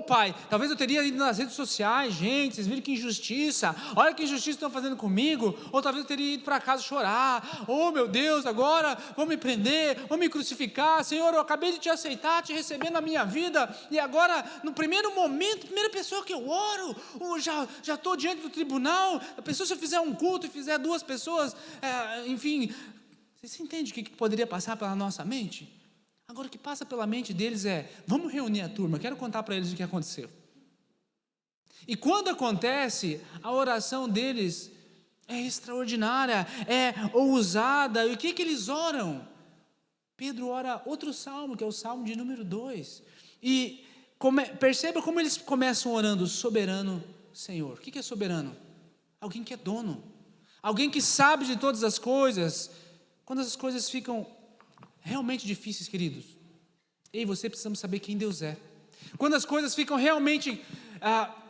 Pai, talvez eu teria ido nas redes sociais, gente, vocês viram que injustiça, olha que injustiça estão fazendo comigo, ou talvez eu teria ido para casa chorar, meu Deus, agora vão me prender, vão me crucificar, Senhor, eu acabei de te aceitar, te receber na minha vida, e agora, no primeiro momento, primeira pessoa que eu oro, já estou diante do tribunal, a pessoa, se eu fizer um culto e fizer 2 pessoas, enfim, você entende o que poderia passar pela nossa mente? Agora o que passa pela mente deles é, vamos reunir a turma, quero contar para eles o que aconteceu. E quando acontece, a oração deles é extraordinária, é ousada. E o que eles oram? Pedro ora outro salmo, que é o salmo de número 2. E perceba como eles começam orando, soberano Senhor. O que é soberano? Alguém que é dono, alguém que sabe de todas as coisas. Quando as coisas ficam realmente difíceis, queridos, eu e você precisamos saber quem Deus é. Quando as coisas ficam realmente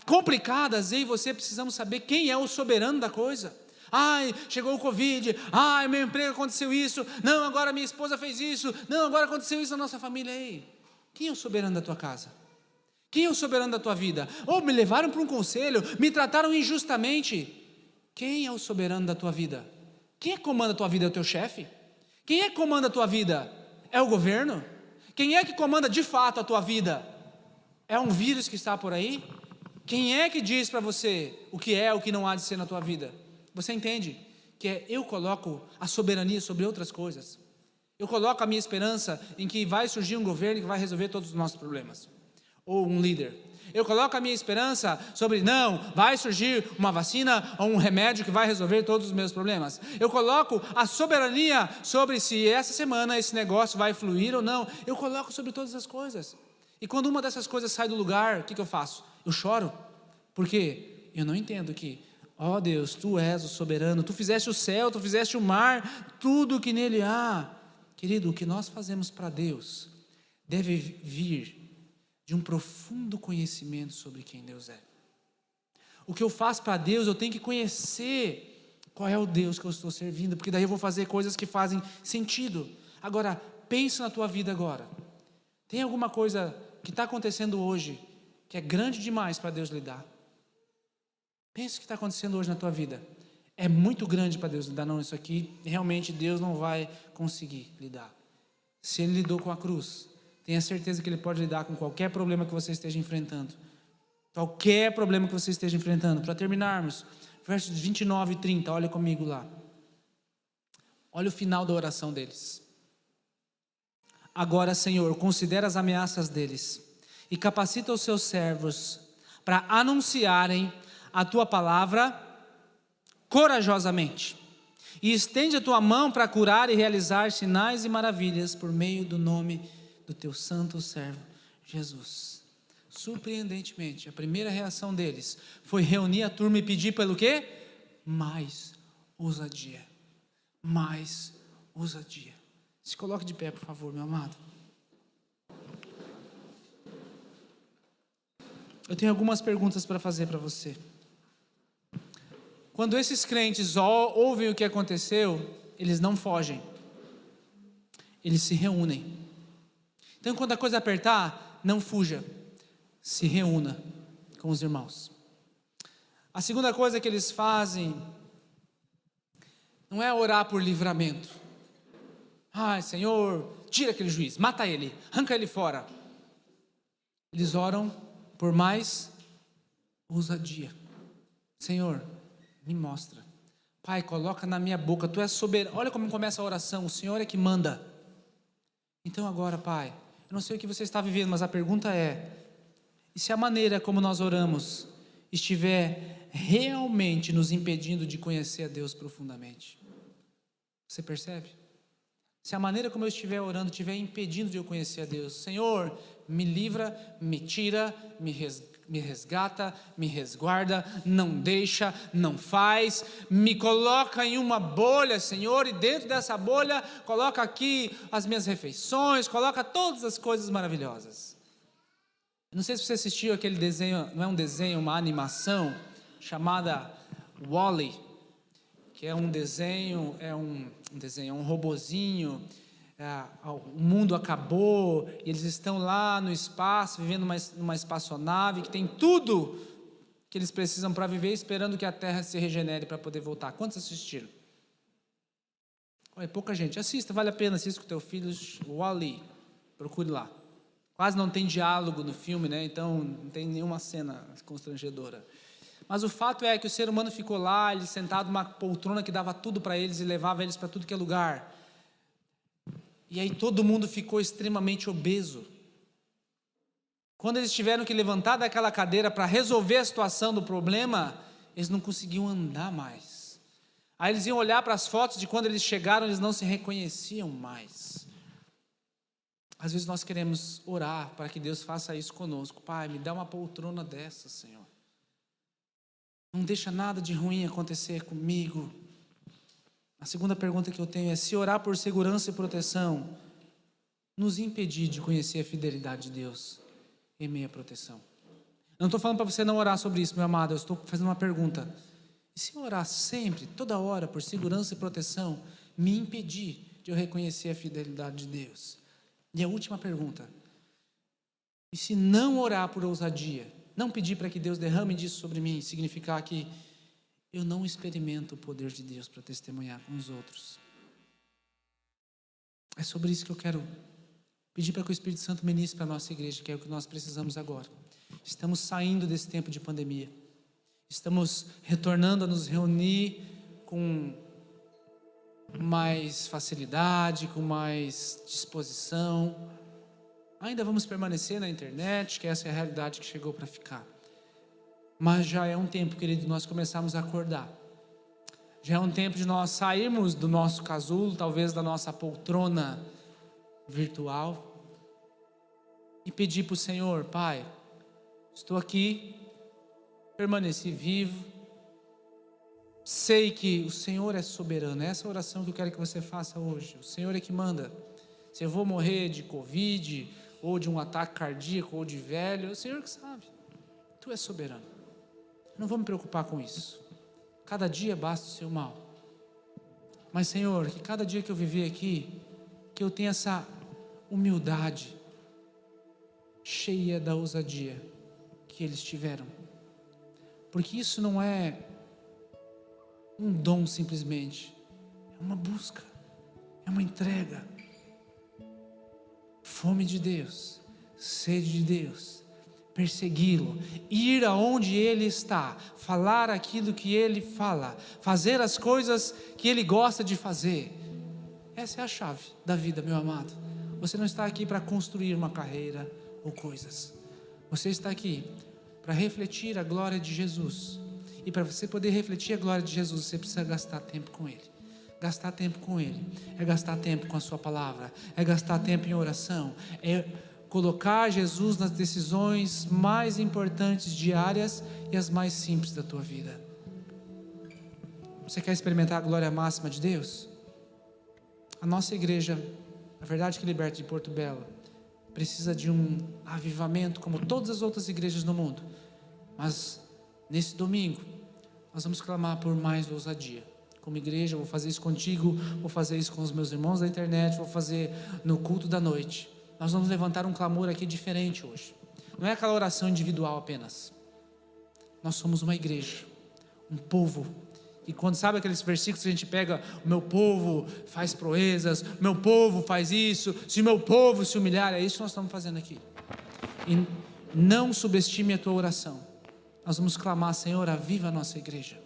complicadas, eu e você precisamos saber quem é o soberano da coisa. Ai, chegou o Covid, ai, meu emprego aconteceu isso, não, agora minha esposa fez isso, não, agora aconteceu isso na nossa família. Ei, quem é o soberano da tua casa? Quem é o soberano da tua vida? Ou me levaram para um conselho, me trataram injustamente. Quem é o soberano da tua vida? Quem é que comanda a tua vida? É o teu chefe? Quem é que comanda a tua vida? É o governo? Quem é que comanda de fato a tua vida? É um vírus que está por aí? Quem é que diz para você o que é, o que não há de ser na tua vida? Você entende que eu coloco a soberania sobre outras coisas. Eu coloco a minha esperança em que vai surgir um governo que vai resolver todos os nossos problemas. Ou um líder. Eu coloco a minha esperança sobre, não, vai surgir uma vacina ou um remédio que vai resolver todos os meus problemas. Eu coloco a soberania sobre se essa semana esse negócio vai fluir ou não. Eu coloco sobre todas as coisas. E quando uma dessas coisas sai do lugar, o que eu faço? Eu choro. Por quê? Eu não entendo que, ó Deus, Tu és o soberano, Tu fizeste o céu, Tu fizeste o mar, tudo que nele há. Querido, o que nós fazemos para Deus deve vir de um profundo conhecimento sobre quem Deus é. O que eu faço para Deus, eu tenho que conhecer qual é o Deus que eu estou servindo, porque daí eu vou fazer coisas que fazem sentido. Agora, pensa na tua vida agora. Tem alguma coisa que está acontecendo hoje que é grande demais para Deus lidar? Pensa o que está acontecendo hoje na tua vida. É muito grande para Deus lidar. Não, isso aqui realmente Deus não vai conseguir lidar. Se Ele lidou com a cruz, tenha certeza que Ele pode lidar com qualquer problema que você esteja enfrentando. Qualquer problema que você esteja enfrentando. Para terminarmos, versos 29 e 30, olha comigo lá. Olha o final da oração deles. Agora, Senhor, considera as ameaças deles e capacita os seus servos para anunciarem a Tua palavra corajosamente. E estende a Tua mão para curar e realizar sinais e maravilhas por meio do nome do Teu santo servo, Jesus. Surpreendentemente, a primeira reação deles foi reunir a turma e pedir pelo quê? Mais ousadia. Mais ousadia. Se coloque de pé, por favor, meu amado. Eu tenho algumas perguntas para fazer para você. Quando esses crentes ouvem o que aconteceu, eles não fogem. Eles se reúnem. Então, quando a coisa apertar, não fuja. Se reúna com os irmãos. A segunda coisa que eles fazem não é orar por livramento. Ai, Senhor, tira aquele juiz, mata ele, arranca ele fora. Eles oram por mais ousadia. Senhor, me mostra. Pai, coloca na minha boca, Tu és soberano. Olha como começa a oração, o Senhor é que manda. Então agora, Pai, eu não sei o que você está vivendo, mas a pergunta é, e se a maneira como nós oramos estiver realmente nos impedindo de conhecer a Deus profundamente? Você percebe? Se a maneira como eu estiver orando estiver impedindo de eu conhecer a Deus, Senhor, me livra, me tira, me resgata, me resguarda, não deixa, não faz, me coloca em uma bolha, Senhor, e dentro dessa bolha, coloca aqui as minhas refeições, coloca todas as coisas maravilhosas. Não sei se você assistiu aquele desenho, não é um desenho, uma animação, chamada Wall-E, que é um desenho, é um robozinho, o mundo acabou, e eles estão lá no espaço, vivendo numa espaçonave, que tem tudo que eles precisam para viver, esperando que a Terra se regenere para poder voltar. Quantos assistiram? Olha, pouca gente. Assista, vale a pena, assista com o teu filho, Wall-E, procure lá. Quase não tem diálogo no filme, né? Então não tem nenhuma cena constrangedora. Mas o fato é que o ser humano ficou lá, ele sentado numa poltrona que dava tudo para eles e levava eles para tudo que é lugar. E aí todo mundo ficou extremamente obeso. Quando eles tiveram que levantar daquela cadeira para resolver a situação do problema, eles não conseguiam andar mais. Aí eles iam olhar para as fotos de quando eles chegaram, eles não se reconheciam mais. Às vezes nós queremos orar para que Deus faça isso conosco. Pai, me dá uma poltrona dessa, Senhor. Não deixa nada de ruim acontecer comigo. A segunda pergunta que eu tenho é: se orar por segurança e proteção nos impedir de conhecer a fidelidade de Deus em meio à proteção? Não estou falando para você não orar sobre isso, meu amado, eu estou fazendo uma pergunta. E se eu orar sempre, toda hora, por segurança e proteção, me impedir de eu reconhecer a fidelidade de Deus? E a última pergunta: e se não orar por ousadia, não pedir para que Deus derrame disso sobre mim, significar que eu não experimento o poder de Deus para testemunhar com os outros? É sobre isso que eu quero pedir para que o Espírito Santo ministre para a nossa igreja, que é o que nós precisamos agora. Estamos saindo desse tempo de pandemia. Estamos retornando a nos reunir com mais facilidade, com mais disposição. Ainda vamos permanecer na internet, que essa é a realidade que chegou para ficar. Mas já é um tempo, querido, de nós começarmos a acordar. Já é um tempo de nós sairmos do nosso casulo, talvez da nossa poltrona virtual, e pedir para o Senhor: Pai, estou aqui, permaneci vivo, sei que o Senhor é soberano. É essa oração que eu quero que você faça hoje. O Senhor é que manda. Se eu vou morrer de Covid, ou de um ataque cardíaco, ou de velho, é o Senhor que sabe. Tu és soberano. Não vou me preocupar com isso. Cada dia basta o seu mal. Mas, Senhor, que cada dia que eu viver aqui, que eu tenha essa humildade cheia da ousadia que eles tiveram. Porque isso não é um dom simplesmente, é uma busca, é uma entrega. Fome de Deus, sede de Deus, persegui-lo, ir aonde Ele está, falar aquilo que Ele fala, fazer as coisas que Ele gosta de fazer. Essa é a chave da vida, meu amado. Você não está aqui para construir uma carreira ou coisas. Você está aqui para refletir a glória de Jesus. E para você poder refletir a glória de Jesus, você precisa gastar tempo com Ele. Gastar tempo com Ele é gastar tempo com a sua palavra, é gastar tempo em oração, é colocar Jesus nas decisões mais importantes diárias e as mais simples da tua vida. Você quer experimentar a glória máxima de Deus? A nossa igreja, a Verdade que Liberta de Porto Belo, precisa de um avivamento como todas as outras igrejas no mundo. Mas nesse domingo nós vamos clamar por mais ousadia. Como igreja, eu vou fazer isso contigo, vou fazer isso com os meus irmãos da internet, vou fazer no culto da noite. Nós vamos levantar um clamor aqui diferente hoje. Não é aquela oração individual apenas. Nós somos uma igreja, um povo. E quando sabe aqueles versículos que a gente pega: o meu povo faz proezas, o meu povo faz isso, se o meu povo se humilhar, é isso que nós estamos fazendo aqui. E não subestime a tua oração. Nós vamos clamar: Senhor, aviva a nossa igreja.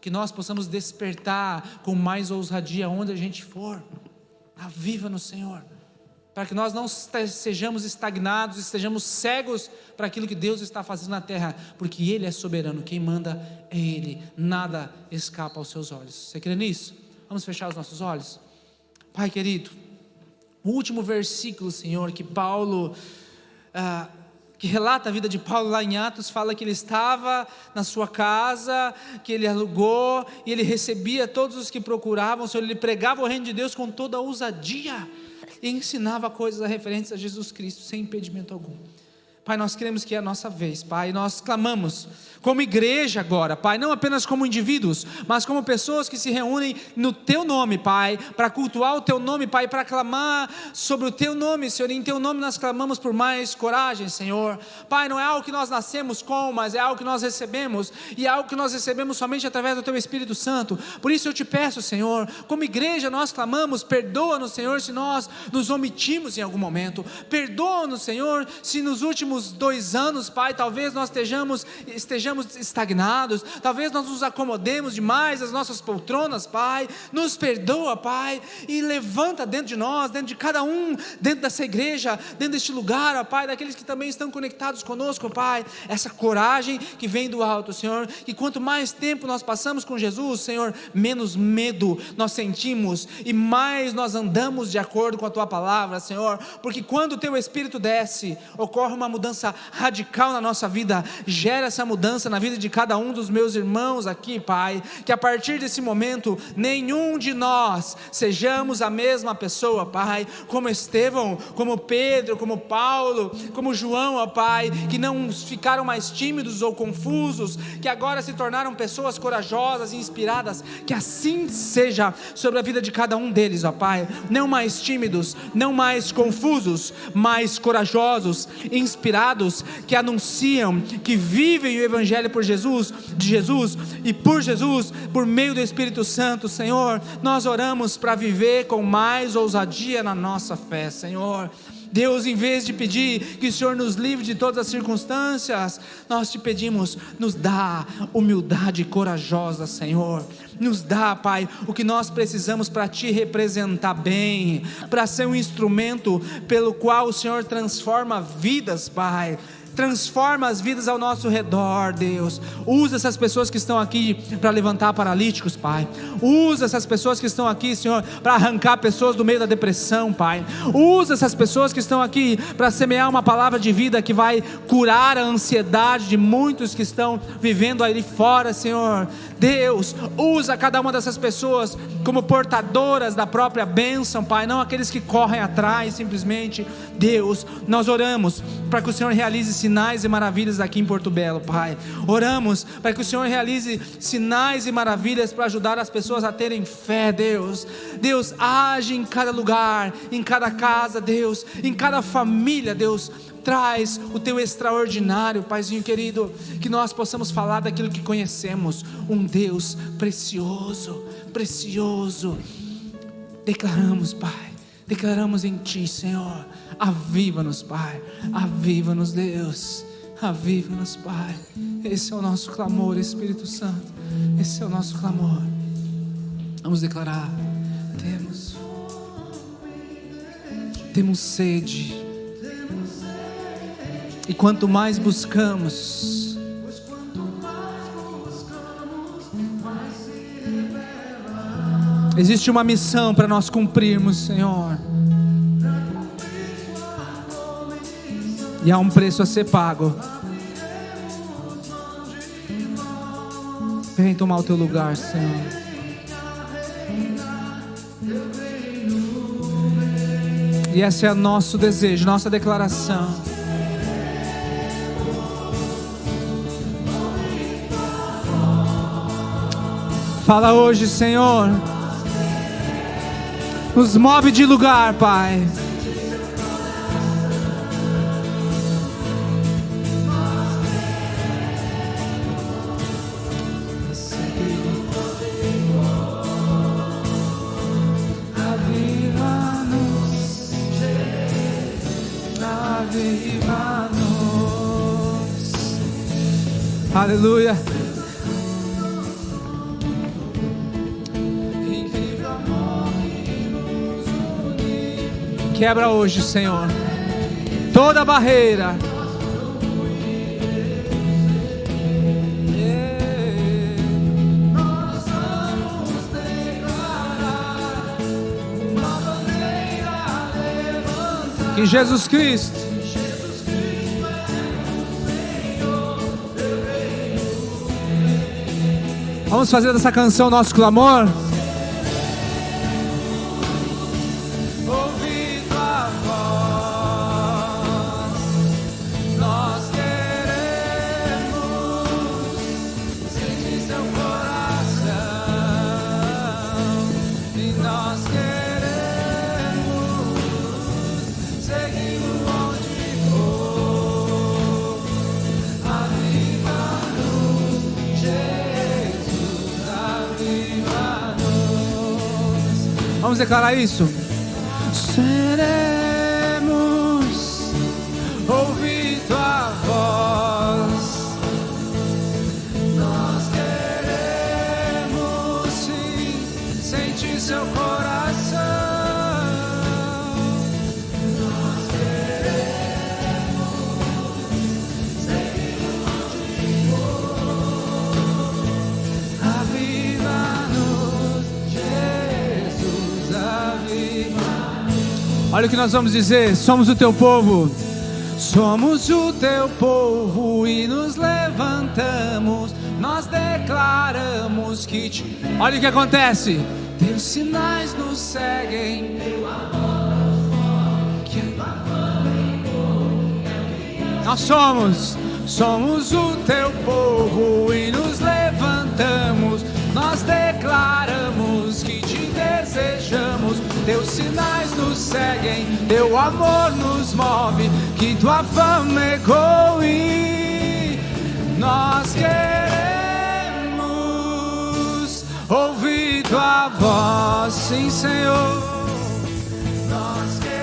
Que nós possamos despertar com mais ousadia onde a gente for. Aviva-nos, Senhor, para que nós não sejamos estagnados, estejamos cegos para aquilo que Deus está fazendo na terra, porque Ele é soberano, quem manda é Ele, nada escapa aos seus olhos. Você crê nisso? Vamos fechar os nossos olhos? Pai querido, o último versículo, Senhor, que Paulo que relata a vida de Paulo lá em Atos, fala que ele estava na sua casa, que ele alugou, e ele recebia todos os que procuravam, Senhor, ele pregava o reino de Deus com toda a ousadia, e ensinava coisas referentes a Jesus Cristo, sem impedimento algum. Pai, nós queremos que é a nossa vez, Pai, nós clamamos como igreja agora, Pai, não apenas como indivíduos, mas como pessoas que se reúnem no Teu nome, Pai, para cultuar o Teu nome, Pai, para clamar sobre o Teu nome, Senhor, e em Teu nome nós clamamos por mais coragem, Senhor. Pai, não é algo que nós nascemos com, mas é algo que nós recebemos, e é algo que nós recebemos somente através do Teu Espírito Santo. Por isso eu te peço, Senhor, como igreja nós clamamos, perdoa-nos, Senhor, se nós nos omitimos em algum momento, perdoa-nos, Senhor, se nos últimos 2 anos, Pai, talvez nós estejamos estagnados, talvez nós nos acomodemos demais das nossas poltronas, Pai, nos perdoa, Pai, e levanta dentro de nós, dentro de cada um, dentro dessa igreja, dentro deste lugar, ó Pai, daqueles que também estão conectados conosco, Pai, essa coragem que vem do alto, Senhor, que quanto mais tempo nós passamos com Jesus, Senhor, menos medo nós sentimos, e mais nós andamos de acordo com a Tua palavra, Senhor, porque quando o Teu Espírito desce, ocorre uma mudança radical na nossa vida, gera essa mudança mudança na vida de cada um dos meus irmãos aqui, Pai, que a partir desse momento, nenhum de nós sejamos a mesma pessoa, Pai, como Estevão, como Pedro, como Paulo, como João, ó Pai, que não ficaram mais tímidos ou confusos, que agora se tornaram pessoas corajosas e inspiradas, que assim seja sobre a vida de cada um deles, ó Pai, não mais tímidos, não mais confusos, mais corajosos, inspirados, que anunciam, que vivem o Evangelho por Jesus, de Jesus e por Jesus, por meio do Espírito Santo. Senhor, nós oramos para viver com mais ousadia na nossa fé, Senhor. Deus, em vez de pedir que o Senhor nos livre de todas as circunstâncias, nós te pedimos, nos dá humildade corajosa, Senhor. Nos dá, Pai, o que nós precisamos para te representar bem, para ser um instrumento pelo qual o Senhor transforma vidas, Pai. Transforma as vidas ao nosso redor, Deus. Usa essas pessoas que estão aqui para levantar paralíticos, Pai. Usa essas pessoas que estão aqui, Senhor, para arrancar pessoas do meio da depressão, Pai. Usa essas pessoas que estão aqui para semear uma palavra de vida que vai curar a ansiedade de muitos que estão vivendo ali fora, Senhor. Deus, usa cada uma dessas pessoas como portadoras da própria bênção, Pai, não aqueles que correm atrás simplesmente. Deus, nós oramos para que o Senhor realize sinais e maravilhas aqui em Porto Belo, Pai. Oramos para que o Senhor realize sinais e maravilhas para ajudar as pessoas a terem fé, Deus. Deus, age em cada lugar, em cada casa, Deus, em cada família, Deus. Traz o teu extraordinário, Paizinho querido, que nós possamos falar daquilo que conhecemos, um Deus precioso, precioso. Declaramos, Pai, declaramos em Ti, Senhor. Aviva-nos, Pai, aviva-nos, Deus, aviva-nos, Pai. Esse é o nosso clamor, Espírito Santo, esse é o nosso clamor. Vamos declarar: temos sede. E quanto mais buscamos, existe uma missão para nós cumprirmos, Senhor. E há um preço a ser pago. Vem tomar o teu lugar, Senhor. E esse é o nosso desejo, nossa declaração. Fala hoje, Senhor. Nos move de lugar, Pai. Aleluia. Quebra hoje, Senhor, toda barreira. Nós vamos declarar uma bandeira levantada. Que Jesus Cristo Vamos fazer dessa canção nosso clamor. Ouvi tua voz, nós queremos sentir seu coração, e nós queremos seguir onde for. Aviva-nos, Jesus, aviva-nos. Vamos declarar isso. Seremos ouvir tua voz, nós queremos sim sentir seu coração, nós queremos seguir onde for. Aviva-nos, Jesus, aviva-nos. Olha o que nós vamos dizer: somos o teu povo, somos o teu povo e nos levantamos declaramos que te... Olha o que acontece. Teus sinais nos seguem. Nós somos o teu povo e nos levantamos. Nós declaramos que te desejamos. Teus sinais nos seguem, teu amor nos move, que tua fama ecoe. Nós queremos ouvir tua voz, sim, Senhor. Nós queremos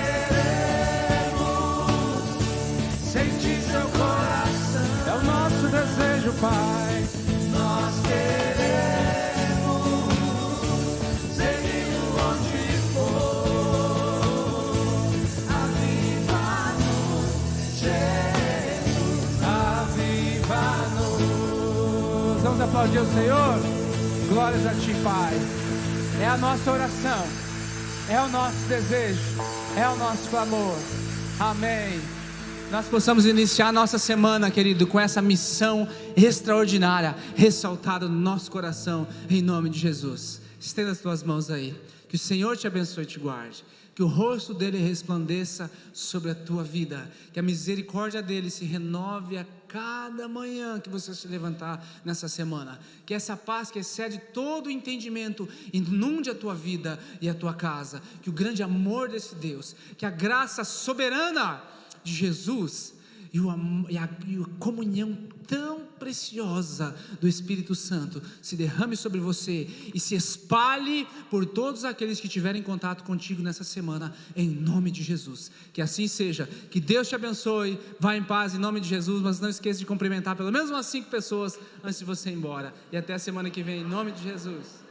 sentir seu coração. É o nosso desejo, Pai. Nós queremos seguir onde for. Aviva-nos, Jesus. Aviva-nos. Vamos aplaudir o Senhor? Glórias a ti, Pai. É a nossa oração, é o nosso desejo, é o nosso clamor. Amém. Nós possamos iniciar a nossa semana, querido, com essa missão extraordinária ressaltada no nosso coração, em nome de Jesus. Estenda as tuas mãos aí. Que o Senhor te abençoe e te guarde. Que o rosto dele resplandeça sobre a tua vida. Que a misericórdia dele se renove a cada manhã que você se levantar nessa semana. Que essa paz que excede todo o entendimento inunde a tua vida e a tua casa. Que o grande amor desse Deus, que a graça soberana de Jesus e a comunhão tão preciosa do Espírito Santo se derrame sobre você e se espalhe por todos aqueles que tiverem contato contigo nessa semana, em nome de Jesus. Que assim seja. Que Deus te abençoe. Vá em paz em nome de Jesus, mas não esqueça de cumprimentar pelo menos umas 5 pessoas antes de você ir embora. E até a semana que vem, em nome de Jesus.